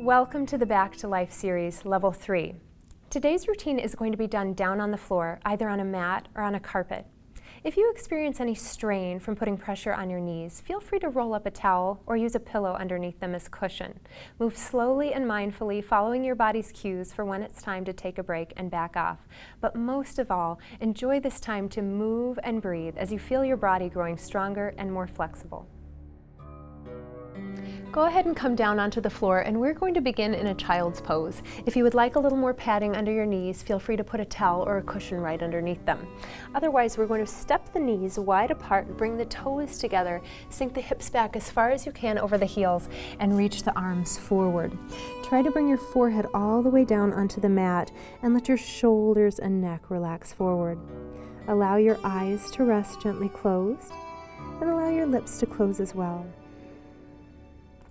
Welcome to the Back to Life series, Level 3. Today's routine is going to be done down on the floor, either on a mat or on a carpet. If you experience any strain from putting pressure on your knees, feel free to roll up a towel or use a pillow underneath them as cushion. Move slowly and mindfully, following your body's cues for when it's time to take a break and back off. But most of all, enjoy this time to move and breathe as you feel your body growing stronger and more flexible. Go ahead and come down onto the floor, and we're going to begin in a child's pose. If you would like a little more padding under your knees, feel free to put a towel or a cushion right underneath them. Otherwise, we're going to step the knees wide apart, bring the toes together, sink the hips back as far as you can over the heels, and reach the arms forward. Try to bring your forehead all the way down onto the mat, and let your shoulders and neck relax forward. Allow your eyes to rest gently closed, and allow your lips to close as well.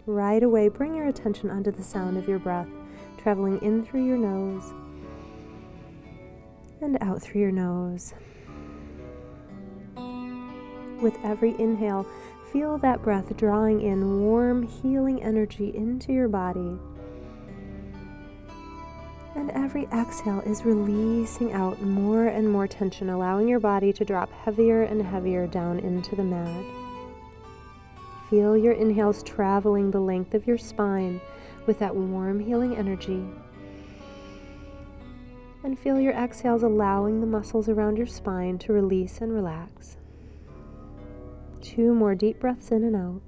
Right away, bring your attention onto the sound of your breath, traveling in through your nose and out through your nose. With every inhale, feel that breath drawing in warm, healing energy into your body. And every exhale is releasing out more and more tension, allowing your body to drop heavier and heavier down into the mat. Feel your inhales traveling the length of your spine with that warm, healing energy. And feel your exhales allowing the muscles around your spine to release and relax. 2 more deep breaths in and out.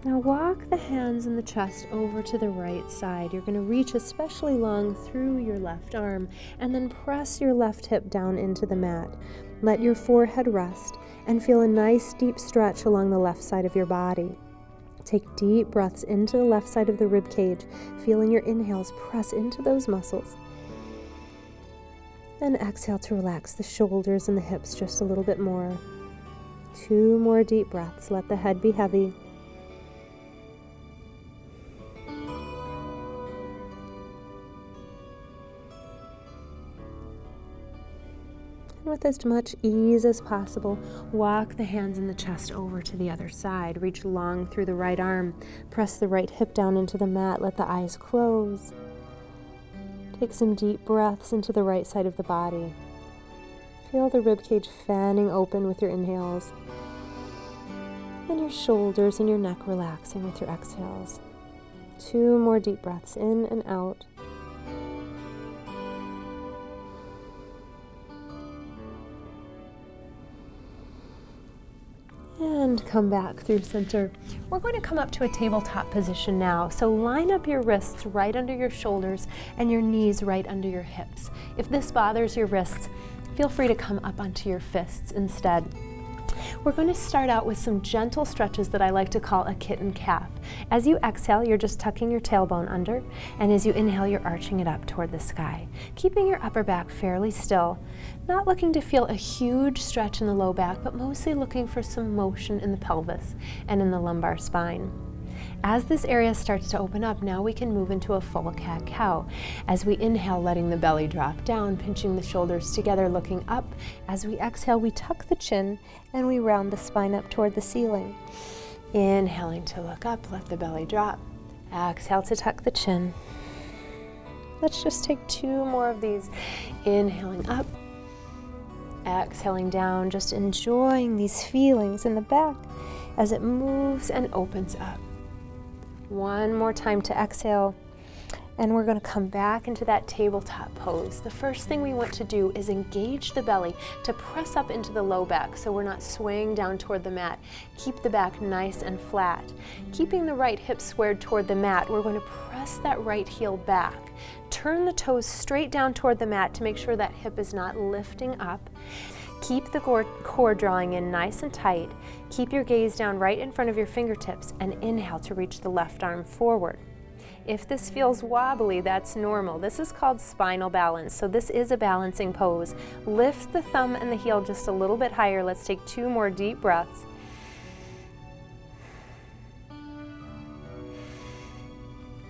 Now walk the hands and the chest over to the right side. You're going to reach especially long through your left arm and then press your left hip down into the mat. Let your forehead rest and feel a nice deep stretch along the left side of your body. Take deep breaths into the left side of the rib cage, feeling your inhales press into those muscles. And exhale to relax the shoulders and the hips just a little bit more. 2 more deep breaths. Let the head be heavy. With as much ease as possible, walk the hands and the chest over to the other side. Reach long through the right arm. Press the right hip down into the mat. Let the eyes close. Take some deep breaths into the right side of the body. Feel the ribcage fanning open with your inhales, and your shoulders and your neck relaxing with your exhales. 2 more deep breaths in and out. And come back through center. We're going to come up to a tabletop position now. So line up your wrists right under your shoulders and your knees right under your hips. If this bothers your wrists, feel free to come up onto your fists instead. We're going to start out with some gentle stretches that I like to call a kitten calf. As you exhale, you're just tucking your tailbone under, and as you inhale, you're arching it up toward the sky, keeping your upper back fairly still, not looking to feel a huge stretch in the low back, but mostly looking for some motion in the pelvis and in the lumbar spine. As this area starts to open up, now we can move into a full cat-cow. As we inhale, letting the belly drop down, pinching the shoulders together, looking up. As we exhale, we tuck the chin and we round the spine up toward the ceiling. Inhaling to look up, let the belly drop. Exhale to tuck the chin. Let's just take 2 more of these. Inhaling up, exhaling down, just enjoying these feelings in the back as it moves and opens up. 1 more time to exhale, and we're going to come back into that tabletop pose. The first thing we want to do is engage the belly to press up into the low back so we're not swaying down toward the mat. Keep the back nice and flat. Keeping the right hip squared toward the mat, we're going to press that right heel back. Turn the toes straight down toward the mat to make sure that hip is not lifting up. Keep the core drawing in nice and tight. Keep your gaze down right in front of your fingertips and inhale to reach the left arm forward. If this feels wobbly, that's normal. This is called spinal balance, so this is a balancing pose. Lift the thumb and the heel just a little bit higher. Let's take 2 more deep breaths.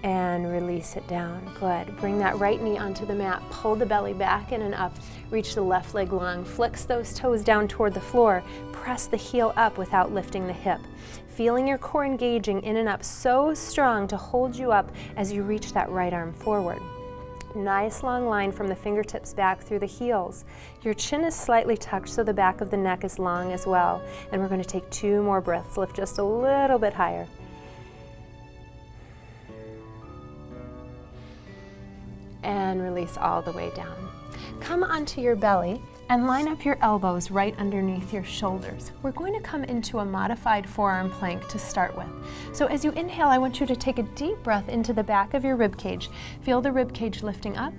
and release it down. Good. Bring that right knee onto the mat. Pull the belly back in and up. Reach the left leg long. Flex those toes down toward the floor. Press the heel up without lifting the hip. Feeling your core engaging in and up so strong to hold you up as you reach that right arm forward. Nice long line from the fingertips back through the heels. Your chin is slightly tucked so the back of the neck is long as well. And we're going to take 2 more breaths. Lift just a little bit higher. And release all the way down. Come onto your belly and line up your elbows right underneath your shoulders. We're going to come into a modified forearm plank to start with. So as you inhale, I want you to take a deep breath into the back of your rib cage. Feel the rib cage lifting up.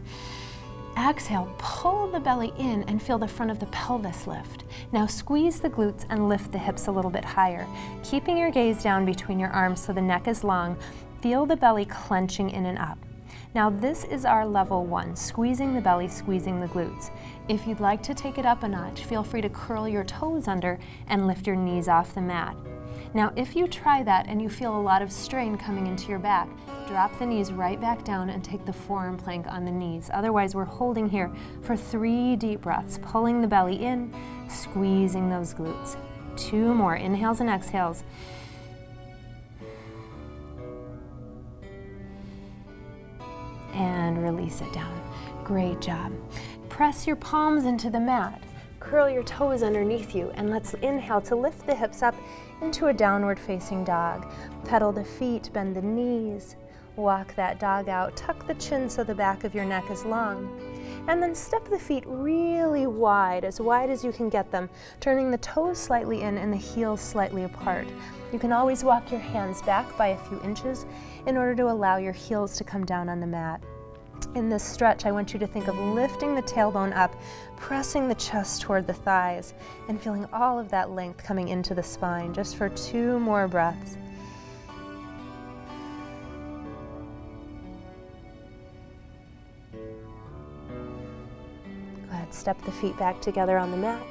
Exhale, pull the belly in and feel the front of the pelvis lift. Now squeeze the glutes and lift the hips a little bit higher. Keeping your gaze down between your arms so the neck is long, feel the belly clenching in and up. Now this is our level 1, squeezing the belly, squeezing the glutes. If you'd like to take it up a notch, feel free to curl your toes under and lift your knees off the mat. Now if you try that and you feel a lot of strain coming into your back, drop the knees right back down and take the forearm plank on the knees. Otherwise, we're holding here for 3 deep breaths, pulling the belly in, squeezing those glutes. 2 more, inhales and exhales. And release it down. Great job. Press your palms into the mat. Curl your toes underneath you, and let's inhale to lift the hips up into a downward facing dog. Pedal the feet, bend the knees. Walk that dog out. Tuck the chin so the back of your neck is long. And then step the feet really wide as you can get them, turning the toes slightly in and the heels slightly apart. You can always walk your hands back by a few inches in order to allow your heels to come down on the mat. In this stretch, I want you to think of lifting the tailbone up, pressing the chest toward the thighs, and feeling all of that length coming into the spine, just for 2 more breaths. Go ahead, step the feet back together on the mat.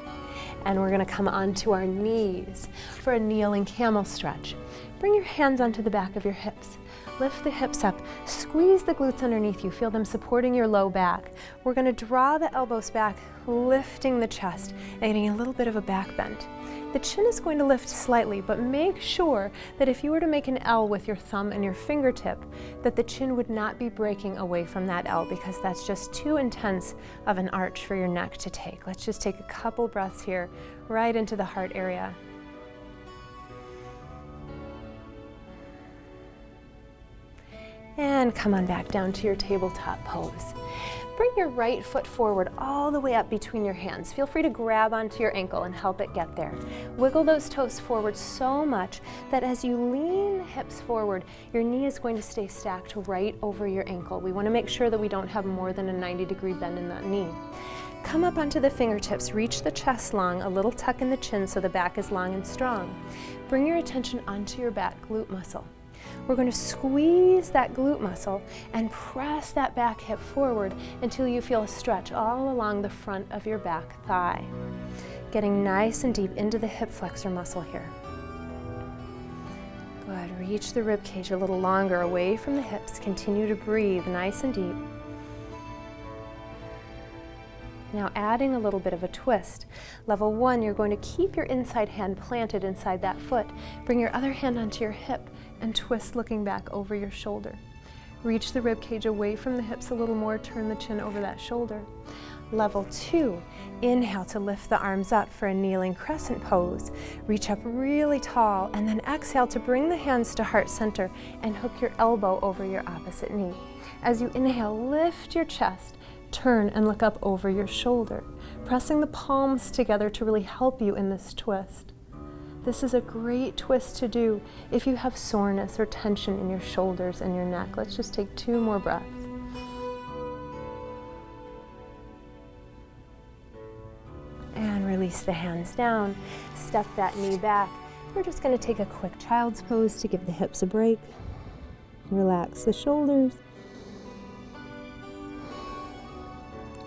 And we're going to come onto our knees for a kneeling camel stretch. Bring your hands onto the back of your hips. Lift the hips up. Squeeze the glutes underneath you. Feel them supporting your low back. We're going to draw the elbows back, lifting the chest and getting a little bit of a back bend. The chin is going to lift slightly, but make sure that if you were to make an L with your thumb and your fingertip, that the chin would not be breaking away from that L, because that's just too intense of an arch for your neck to take. Let's just take a couple breaths here, right into the heart area. And come on back down to your tabletop pose. Bring your right foot forward all the way up between your hands. Feel free to grab onto your ankle and help it get there. Wiggle those toes forward so much that as you lean the hips forward, your knee is going to stay stacked right over your ankle. We want to make sure that we don't have more than a 90-degree bend in that knee. Come up onto the fingertips, reach the chest long, a little tuck in the chin so the back is long and strong. Bring your attention onto your back glute muscle. We're going to squeeze that glute muscle and press that back hip forward until you feel a stretch all along the front of your back thigh. Getting nice and deep into the hip flexor muscle here. Good. Reach the rib cage a little longer away from the hips. Continue to breathe nice and deep. Now adding a little bit of a twist. Level 1, you're going to keep your inside hand planted inside that foot. Bring your other hand onto your hip and twist looking back over your shoulder. Reach the rib cage away from the hips a little more, turn the chin over that shoulder. Level 2, inhale to lift the arms up for a kneeling crescent pose. Reach up really tall, and then exhale to bring the hands to heart center and hook your elbow over your opposite knee. As you inhale, lift your chest, turn and look up over your shoulder, pressing the palms together to really help you in this twist. This is a great twist to do if you have soreness or tension in your shoulders and your neck. Let's just take 2 more breaths. And release the hands down. Step that knee back. We're just going to take a quick child's pose to give the hips a break. Relax the shoulders.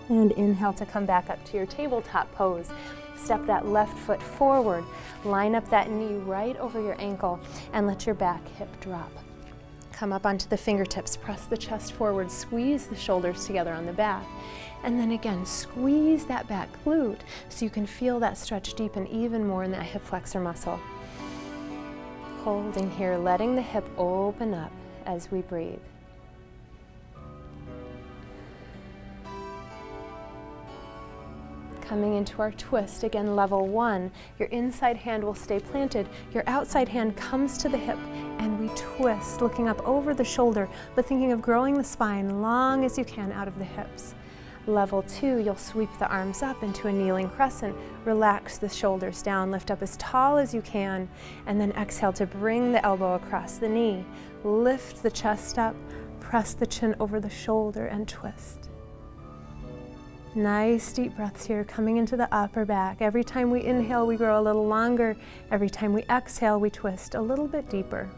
And inhale to come back up to your tabletop pose. Step that left foot forward, line up that knee right over your ankle, and let your back hip drop. Come up onto the fingertips, press the chest forward, squeeze the shoulders together on the back. And then again, squeeze that back glute so you can feel that stretch deepen even more in that hip flexor muscle. Holding here, letting the hip open up as we breathe. Coming into our twist, again, level 1. Your inside hand will stay planted. Your outside hand comes to the hip and we twist, looking up over the shoulder, but thinking of growing the spine long as you can out of the hips. Level 2, you'll sweep the arms up into a kneeling crescent. Relax the shoulders down, lift up as tall as you can, and then exhale to bring the elbow across the knee. Lift the chest up, press the chin over the shoulder and twist. Nice deep breaths here, coming into the upper back. Every time we inhale, we grow a little longer. Every time we exhale, we twist a little bit deeper.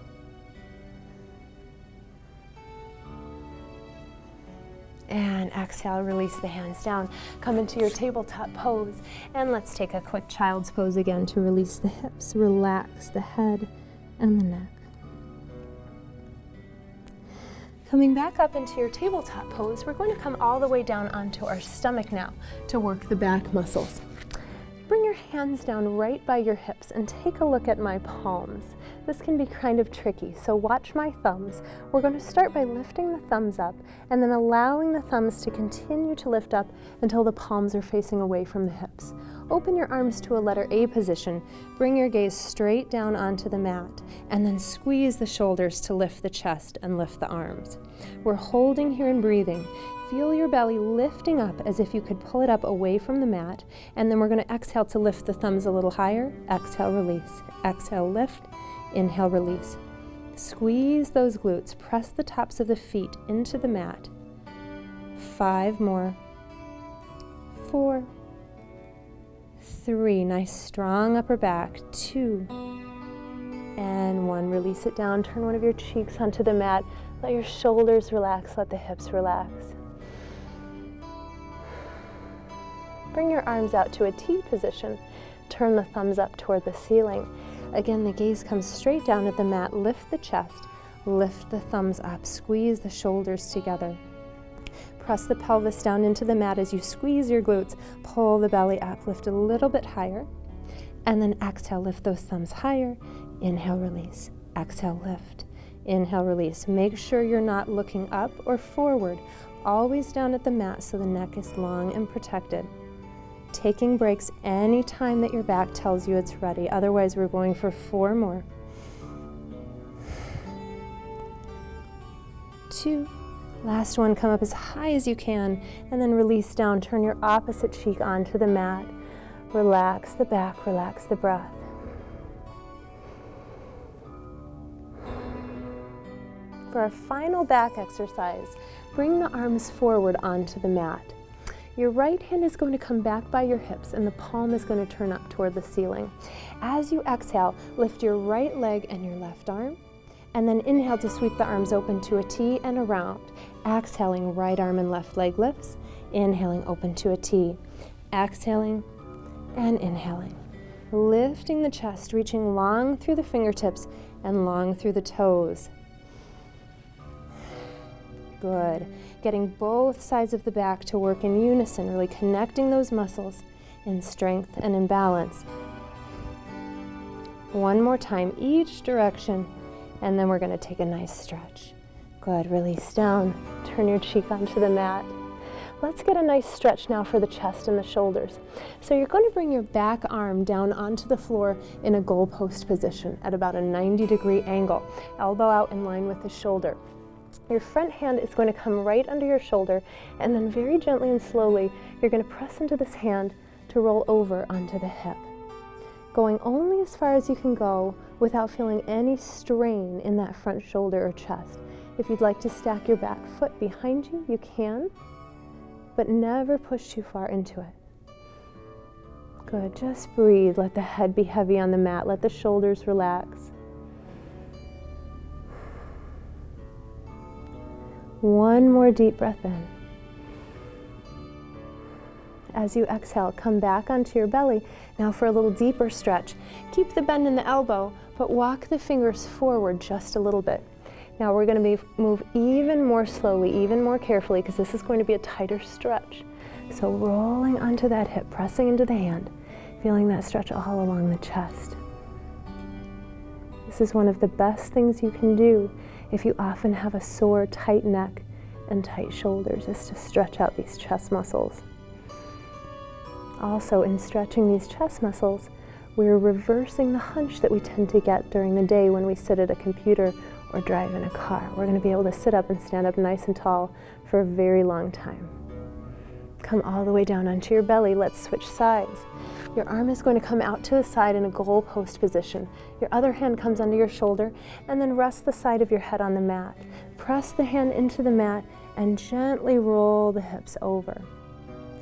And exhale, release the hands down. Come into your tabletop pose. And let's take a quick child's pose again to release the hips, relax the head and the neck. Coming back up into your tabletop pose, we're going to come all the way down onto our stomach now to work the back muscles. Bring your hands down right by your hips and take a look at my palms. This can be kind of tricky, so watch my thumbs. We're going to start by lifting the thumbs up and then allowing the thumbs to continue to lift up until the palms are facing away from the hips. Open your arms to a letter A position. Bring your gaze straight down onto the mat and then squeeze the shoulders to lift the chest and lift the arms. We're holding here and breathing. Feel your belly lifting up as if you could pull it up away from the mat, and then we're going to exhale to lift the thumbs a little higher. Exhale, release. Exhale, lift. Inhale, release. Squeeze those glutes. Press the tops of the feet into the mat. 5 more. 4. 3. Nice strong upper back. 2. And 1. Release it down. Turn one of your cheeks onto the mat. Let your shoulders relax. Let the hips relax. Bring your arms out to a T position. Turn the thumbs up toward the ceiling. Again, the gaze comes straight down at the mat. Lift the chest. Lift the thumbs up. Squeeze the shoulders together. Press the pelvis down into the mat as you squeeze your glutes. Pull the belly up. Lift a little bit higher. And then exhale. Lift those thumbs higher. Inhale, release. Exhale, lift. Inhale, release. Make sure you're not looking up or forward. Always down at the mat so the neck is long and protected. Taking breaks any time that your back tells you it's ready. Otherwise, we're going for 4 more. 2. Last one, come up as high as you can and then release down. Turn your opposite cheek onto the mat. Relax the back, relax the breath. For our final back exercise, bring the arms forward onto the mat. Your right hand is going to come back by your hips and the palm is going to turn up toward the ceiling. As you exhale, lift your right leg and your left arm, and then inhale to sweep the arms open to a T and around. Exhaling, right arm and left leg lifts. Inhaling, open to a T. Exhaling and inhaling. Lifting the chest, reaching long through the fingertips and long through the toes. Good. Getting both sides of the back to work in unison, really connecting those muscles in strength and in balance. One more time, each direction, and then we're going to take a nice stretch. Good. Release down. Turn your cheek onto the mat. Let's get a nice stretch now for the chest and the shoulders. So you're going to bring your back arm down onto the floor in a goalpost position at about a 90-degree angle, elbow out in line with the shoulder. Your front hand is going to come right under your shoulder, and then very gently and slowly, you're going to press into this hand to roll over onto the hip. Going only as far as you can go without feeling any strain in that front shoulder or chest. If you'd like to stack your back foot behind you, you can, but never push too far into it. Good, just breathe. Let the head be heavy on the mat. Let the shoulders relax. One more deep breath in. As you exhale, come back onto your belly. Now for a little deeper stretch. Keep the bend in the elbow, but walk the fingers forward just a little bit. Now we're going to move even more slowly, even more carefully, because this is going to be a tighter stretch. So rolling onto that hip, pressing into the hand, feeling that stretch all along the chest. This is one of the best things you can do if you often have a sore, tight neck and tight shoulders, is to stretch out these chest muscles. Also, in stretching these chest muscles, we're reversing the hunch that we tend to get during the day when we sit at a computer or drive in a car. We're going to be able to sit up and stand up nice and tall for a very long time. Come all the way down onto your belly. Let's switch sides. Your arm is going to come out to the side in a goalpost position. Your other hand comes under your shoulder, and then rest the side of your head on the mat. Press the hand into the mat and gently roll the hips over.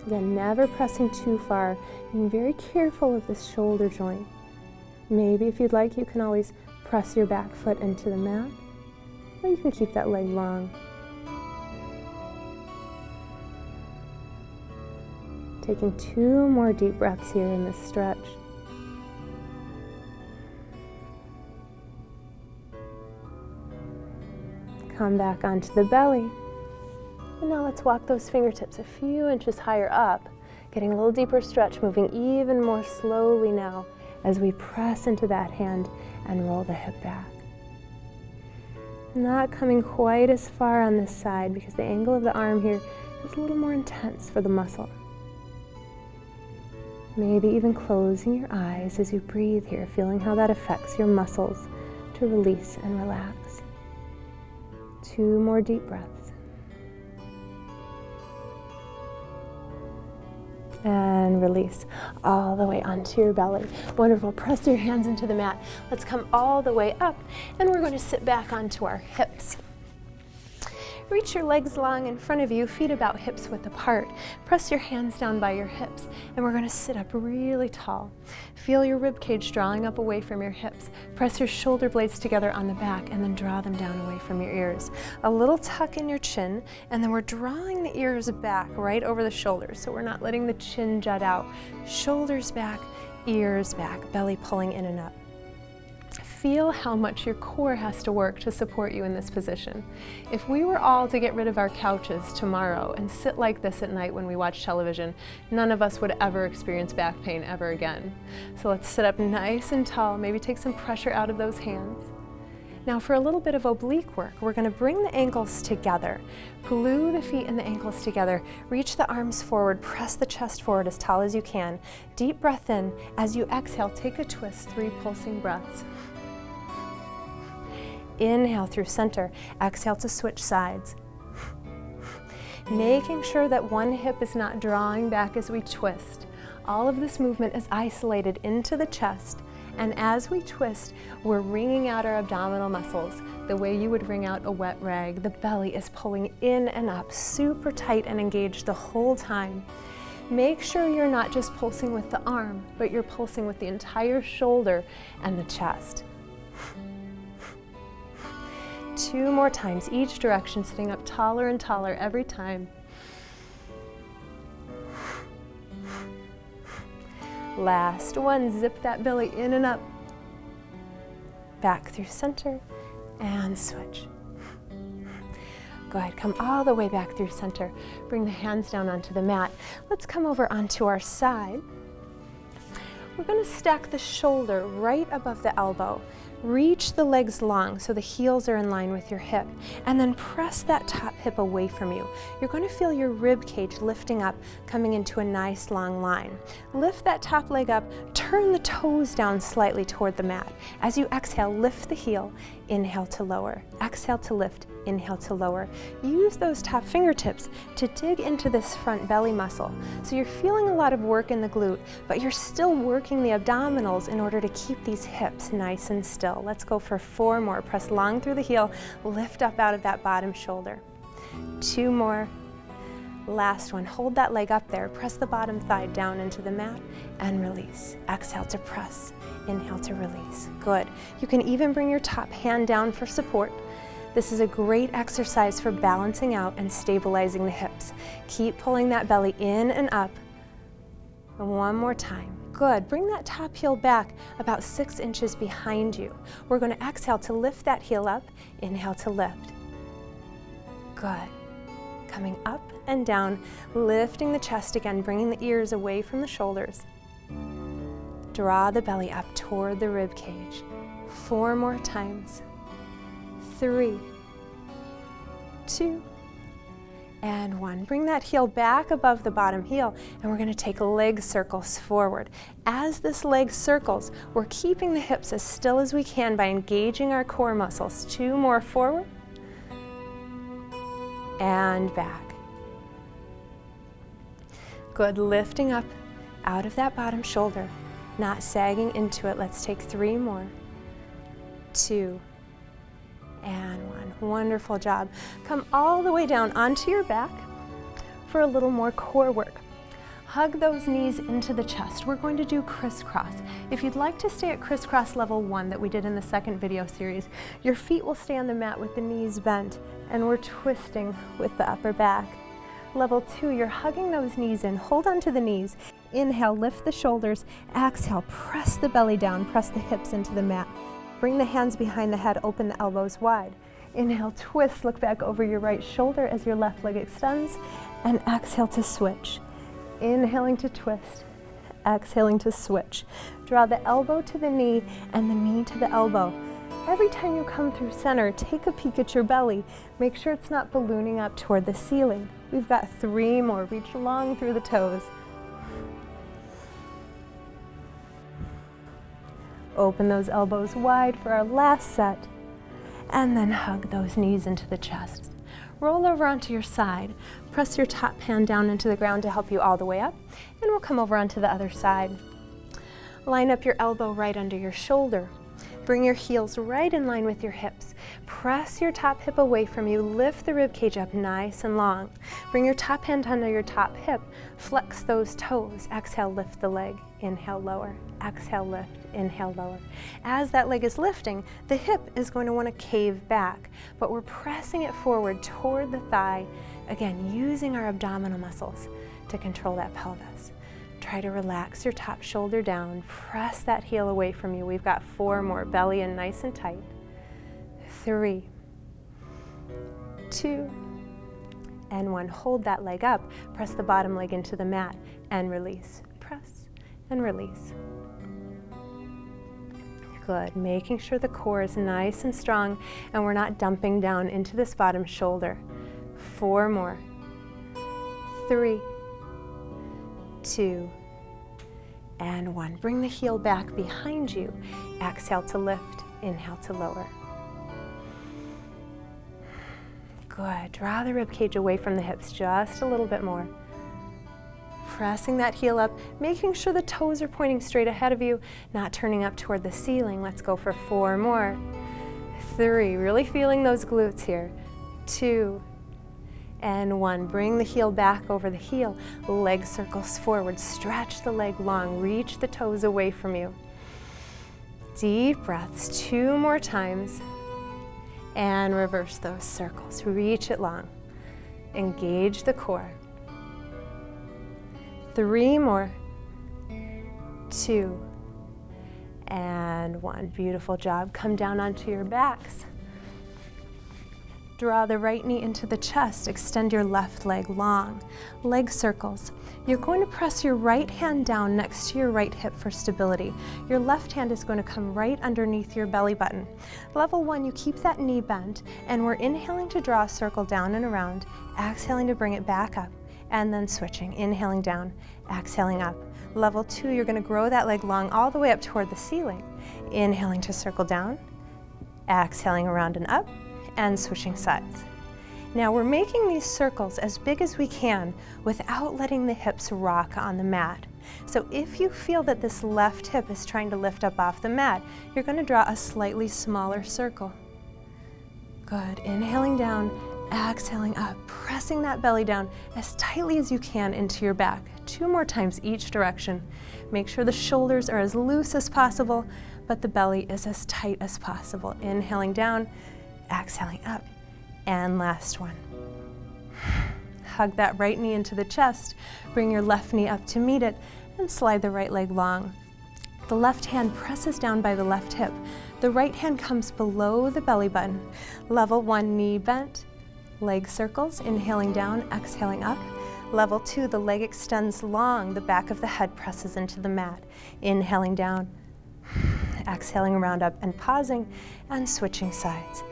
Again, never pressing too far, being very careful of this shoulder joint. Maybe if you'd like, you can always press your back foot into the mat, or you can keep that leg long. Taking 2 more deep breaths here in this stretch. Come back onto the belly. And now let's walk those fingertips a few inches higher up, getting a little deeper stretch, moving even more slowly now as we press into that hand and roll the hip back. Not coming quite as far on this side because the angle of the arm here is a little more intense for the muscle. Maybe even closing your eyes as you breathe here, feeling how that affects your muscles to release and relax. 2 more deep breaths. And release all the way onto your belly. Wonderful. Press your hands into the mat. Let's come all the way up, and we're going to sit back onto our hips. Reach your legs long in front of you, feet about hips width apart. Press your hands down by your hips, and we're going to sit up really tall. Feel your rib cage drawing up away from your hips. Press your shoulder blades together on the back, and then draw them down away from your ears. A little tuck in your chin, and then we're drawing the ears back right over the shoulders, so we're not letting the chin jut out. Shoulders back, ears back, belly pulling in and up. Feel how much your core has to work to support you in this position. If we were all to get rid of our couches tomorrow and sit like this at night when we watch television, none of us would ever experience back pain ever again. So let's sit up nice and tall, maybe take some pressure out of those hands. Now for a little bit of oblique work, we're going to bring the ankles together, glue the feet and the ankles together, reach the arms forward, press the chest forward as tall as you can. Deep breath in. As you exhale, take a twist, 3 pulsing breaths. Inhale through center, exhale to switch sides. Making sure that one hip is not drawing back as we twist. All of this movement is isolated into the chest, and as we twist, we're wringing out our abdominal muscles the way you would wring out a wet rag. The belly is pulling in and up, super tight and engaged the whole time. Make sure you're not just pulsing with the arm, but you're pulsing with the entire shoulder and the chest. 2 more times, each direction, sitting up taller and taller every time. Last one, zip that belly in and up. Back through center and switch. Go ahead, come all the way back through center. Bring the hands down onto the mat. Let's come over onto our side. We're going to stack the shoulder right above the elbow. Reach the legs long so the heels are in line with your hip, and then press that top hip away from you. You're going to feel your rib cage lifting up, coming into a nice long line. Lift that top leg up, turn the toes down slightly toward the mat. As you exhale, lift the heel, inhale to lower, exhale to lift, inhale to lower. Use those top fingertips to dig into this front belly muscle. So you're feeling a lot of work in the glute, but you're still working the abdominals in order to keep these hips nice and still. Let's go for 4 more. Press long through the heel, lift up out of that bottom shoulder. 2 more. Last one. Hold that leg up there. Press the bottom thigh down into the mat and release. Exhale to press. Inhale to release. Good. You can even bring your top hand down for support. This is a great exercise for balancing out and stabilizing the hips. Keep pulling that belly in and up. And 1 more time. Good. Bring that top heel back about 6 inches behind you. We're going to exhale to lift that heel up. Inhale to lift. Good. Coming up and down, lifting the chest again, bringing the ears away from the shoulders. Draw the belly up toward the rib cage. 4 more times. 3, 2, and 1. Bring that heel back above the bottom heel, and we're going to take leg circles forward. As this leg circles, we're keeping the hips as still as we can by engaging our core muscles. 2 more forward and back. Good. Lifting up out of that bottom shoulder, not sagging into it. Let's take 3 more. 2 and 1. Wonderful job. Come all the way down onto your back for a little more core work. Hug those knees into the chest. We're going to do crisscross. If you'd like to stay at crisscross level 1 that we did in the second video series, your feet will stay on the mat with the knees bent, and we're twisting with the upper back. Level 2, you're hugging those knees in. Hold on to the knees. Inhale, lift the shoulders. Exhale, press the belly down, press the hips into the mat. Bring the hands behind the head, open the elbows wide. Inhale, twist, look back over your right shoulder as your left leg extends, and exhale to switch. Inhaling to twist, exhaling to switch. Draw the elbow to the knee and the knee to the elbow. Every time you come through center, take a peek at your belly. Make sure it's not ballooning up toward the ceiling. We've got 3 more. Reach long through the toes. Open those elbows wide for our last set, and then hug those knees into the chest. Roll over onto your side. Press your top hand down into the ground to help you all the way up, and we'll come over onto the other side. Line up your elbow right under your shoulder. Bring your heels right in line with your hips. Press your top hip away from you. Lift the rib cage up nice and long. Bring your top hand under your top hip. Flex those toes. Exhale, lift the leg. Inhale, lower. Exhale, lift. Inhale, lower. As that leg is lifting, the hip is going to want to cave back, but we're pressing it forward toward the thigh, again, using our abdominal muscles to control that pelvis. Try to relax your top shoulder down. Press that heel away from you. We've got 4 more. Belly in nice and tight. 3, 2, and 1. Hold that leg up. Press the bottom leg into the mat and release. Press and release. Good. Making sure the core is nice and strong and we're not dumping down into this bottom shoulder. 4 more. 3, 2, and 1. Bring the heel back behind you. Exhale to lift. Inhale to lower. Good. Draw the rib cage away from the hips just a little bit more. Pressing that heel up, making sure the toes are pointing straight ahead of you, not turning up toward the ceiling. Let's go for 4 more. 3, really feeling those glutes here. 2, and 1. Bring the heel back over the heel. Leg circles forward. Stretch the leg long. Reach the toes away from you. Deep breaths. 2 more times. And reverse those circles. Reach it long. Engage the core. 3 more. 2, and 1. Beautiful job. Come down onto your backs. Draw the right knee into the chest. Extend your left leg long. Leg circles. You're going to press your right hand down next to your right hip for stability. Your left hand is going to come right underneath your belly button. Level 1, you keep that knee bent, and we're inhaling to draw a circle down and around, exhaling to bring it back up, and then switching. Inhaling down, exhaling up. Level 2, you're going to grow that leg long all the way up toward the ceiling. Inhaling to circle down, exhaling around and up, and switching sides. Now we're making these circles as big as we can without letting the hips rock on the mat. So if you feel that this left hip is trying to lift up off the mat, you're going to draw a slightly smaller circle. Good. Inhaling down, exhaling up, pressing that belly down as tightly as you can into your back. 2 more times each direction. Make sure the shoulders are as loose as possible, but the belly is as tight as possible. Inhaling down, exhaling up, and last one. Hug that right knee into the chest. Bring your left knee up to meet it, and slide the right leg long. The left hand presses down by the left hip. The right hand comes below the belly button. Level 1, knee bent, leg circles, inhaling down, exhaling up. Level 2, the leg extends long, the back of the head presses into the mat. Inhaling down, exhaling around up and pausing and switching sides.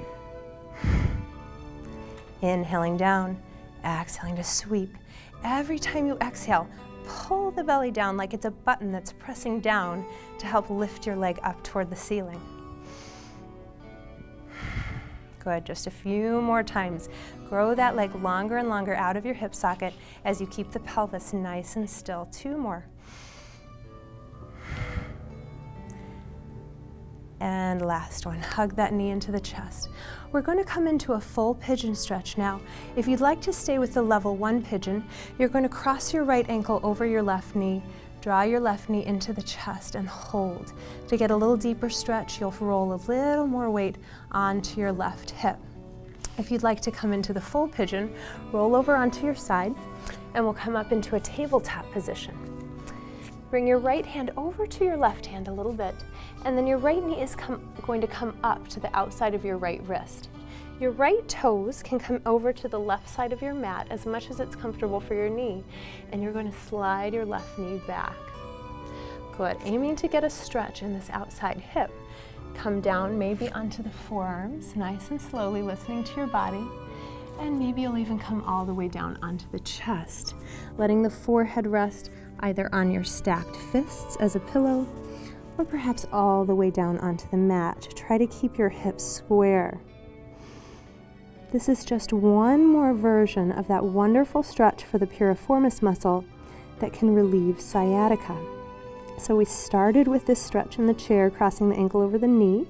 Inhaling down, exhaling to sweep. Every time you exhale, pull the belly down like it's a button that's pressing down to help lift your leg up toward the ceiling. Good, just a few more times. Grow that leg longer and longer out of your hip socket as you keep the pelvis nice and still. 2 more. And last one, hug that knee into the chest. We're going to come into a full pigeon stretch now. If you'd like to stay with the level 1 pigeon, you're going to cross your right ankle over your left knee, draw your left knee into the chest and hold. To get a little deeper stretch, you'll roll a little more weight onto your left hip. If you'd like to come into the full pigeon, roll over onto your side and we'll come up into a tabletop position. Bring your right hand over to your left hand a little bit, and then your right knee is going to come up to the outside of your right wrist. Your right toes can come over to the left side of your mat as much as it's comfortable for your knee, and you're going to slide your left knee back. Good, aiming to get a stretch in this outside hip. Come down maybe onto the forearms, nice and slowly, listening to your body. And maybe you'll even come all the way down onto the chest, letting the forehead rest either on your stacked fists as a pillow, or perhaps all the way down onto the mat. Try to keep your hips square. This is just one more version of that wonderful stretch for the piriformis muscle that can relieve sciatica. So we started with this stretch in the chair, crossing the ankle over the knee.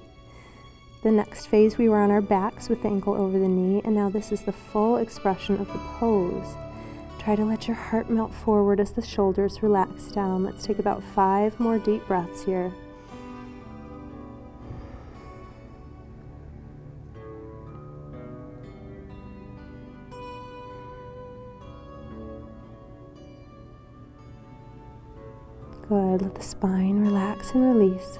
The next phase we were on our backs with the ankle over the knee, and now this is the full expression of the pose. Try to let your heart melt forward as the shoulders relax down. Let's take about 5 more deep breaths here. Good, let the spine relax and release.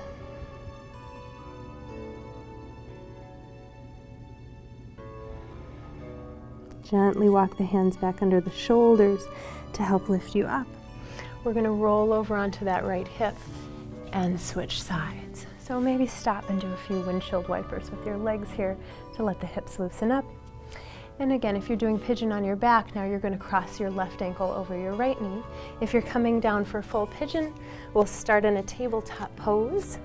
Gently walk the hands back under the shoulders to help lift you up. We're going to roll over onto that right hip and switch sides. So maybe stop and do a few windshield wipers with your legs here to let the hips loosen up. And again, if you're doing pigeon on your back, now you're going to cross your left ankle over your right knee. If you're coming down for full pigeon, we'll start in a tabletop pose,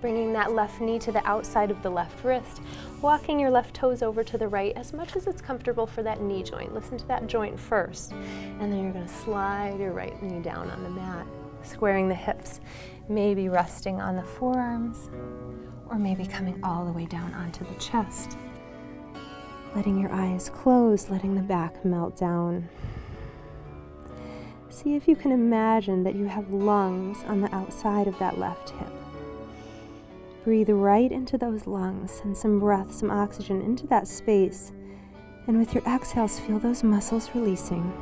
bringing that left knee to the outside of the left wrist, walking your left toes over to the right as much as it's comfortable for that knee joint. Listen to that joint first, and then you're going to slide your right knee down on the mat, squaring the hips, maybe resting on the forearms, or maybe coming all the way down onto the chest. Letting your eyes close, letting the back melt down. See if you can imagine that you have lungs on the outside of that left hip. Breathe right into those lungs, send some breath, some oxygen into that space, and with your exhales, feel those muscles releasing.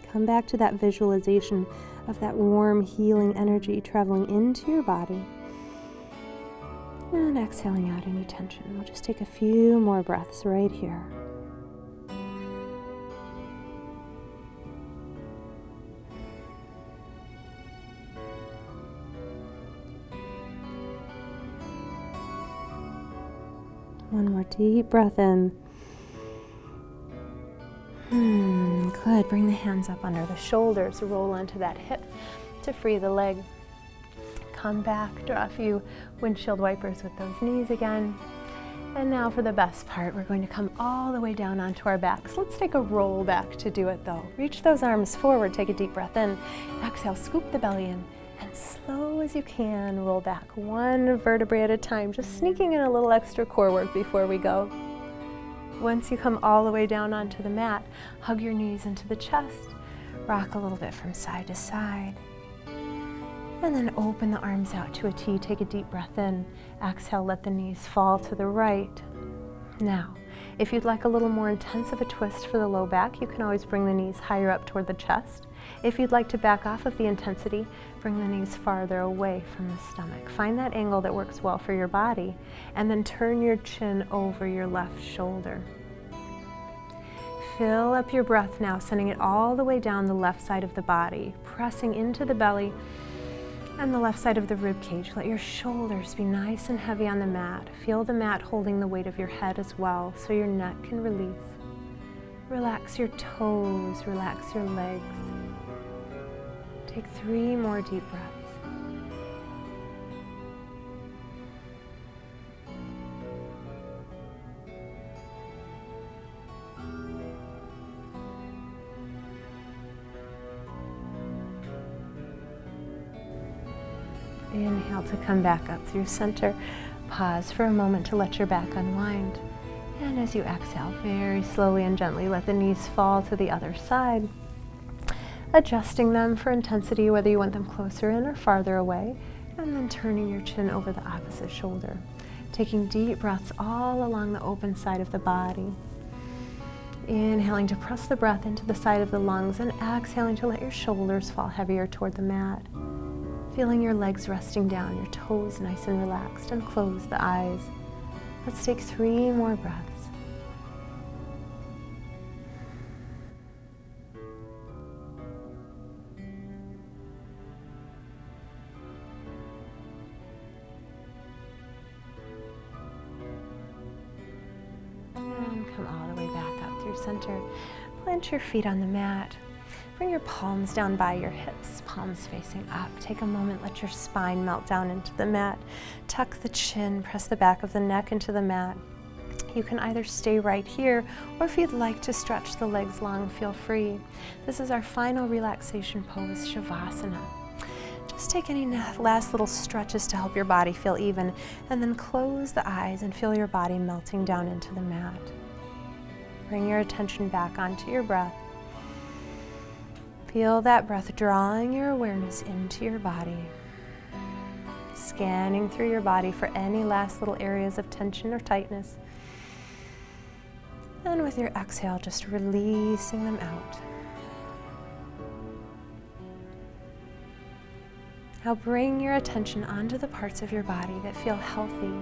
Come back to that visualization of that warm, healing energy traveling into your body, and exhaling out any tension. We'll just take a few more breaths right here. One more deep breath in. Good. Bring the hands up under the shoulders. Roll onto that hip to free the leg. Come back. Draw a few windshield wipers with those knees again. And now for the best part, we're going to come all the way down onto our backs. Let's take a roll back to do it though. Reach those arms forward. Take a deep breath in. Exhale. Scoop the belly in. And slow as you can, roll back one vertebrae at a time, just sneaking in a little extra core work before we go. Once you come all the way down onto the mat, hug your knees into the chest, rock a little bit from side to side, and then open the arms out to a T. Take a deep breath in. Exhale, let the knees fall to the right. Now, If you'd like a little more intense of a twist for the low back, you can always bring the knees higher up toward the chest. If you'd like to back off of the intensity, bring the knees farther away from the stomach. Find that angle that works well for your body, and then turn your chin over your left shoulder. Fill up your breath now, sending it all the way down the left side of the body, pressing into the belly and the left side of the rib cage. Let your shoulders be nice and heavy on the mat. Feel the mat holding the weight of your head as well, so your neck can release. Relax your toes, relax your legs. Take 3 more deep breaths. Inhale to come back up through center. Pause for a moment to let your back unwind. And as you exhale, very slowly and gently, let the knees fall to the other side, adjusting them for intensity, whether you want them closer in or farther away, and then turning your chin over the opposite shoulder. Taking deep breaths all along the open side of the body. Inhaling to press the breath into the side of the lungs, and exhaling to let your shoulders fall heavier toward the mat. Feeling your legs resting down, your toes nice and relaxed, and close the eyes. Let's take 3 more breaths. And come all the way back up through center. Plant your feet on the mat. Bring your palms down by your hips, palms facing up. Take a moment, let your spine melt down into the mat. Tuck the chin, press the back of the neck into the mat. You can either stay right here, or if you'd like to stretch the legs long, feel free. This is our final relaxation pose, Shavasana. Just take any last little stretches to help your body feel even, and then close the eyes and feel your body melting down into the mat. Bring your attention back onto your breath. Feel that breath drawing your awareness into your body, scanning through your body for any last little areas of tension or tightness. And with your exhale, just releasing them out. Now bring your attention onto the parts of your body that feel healthy,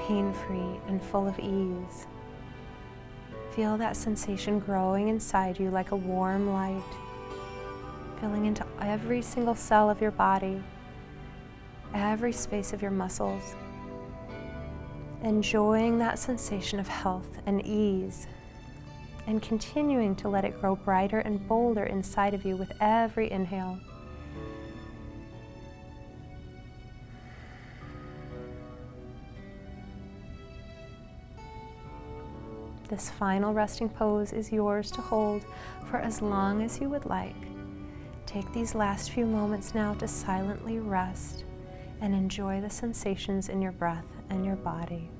pain-free, and full of ease. Feel that sensation growing inside you like a warm light, filling into every single cell of your body, every space of your muscles. Enjoying that sensation of health and ease, and continuing to let it grow brighter and bolder inside of you with every inhale. This final resting pose is yours to hold for as long as you would like. Take these last few moments now to silently rest and enjoy the sensations in your breath and your body.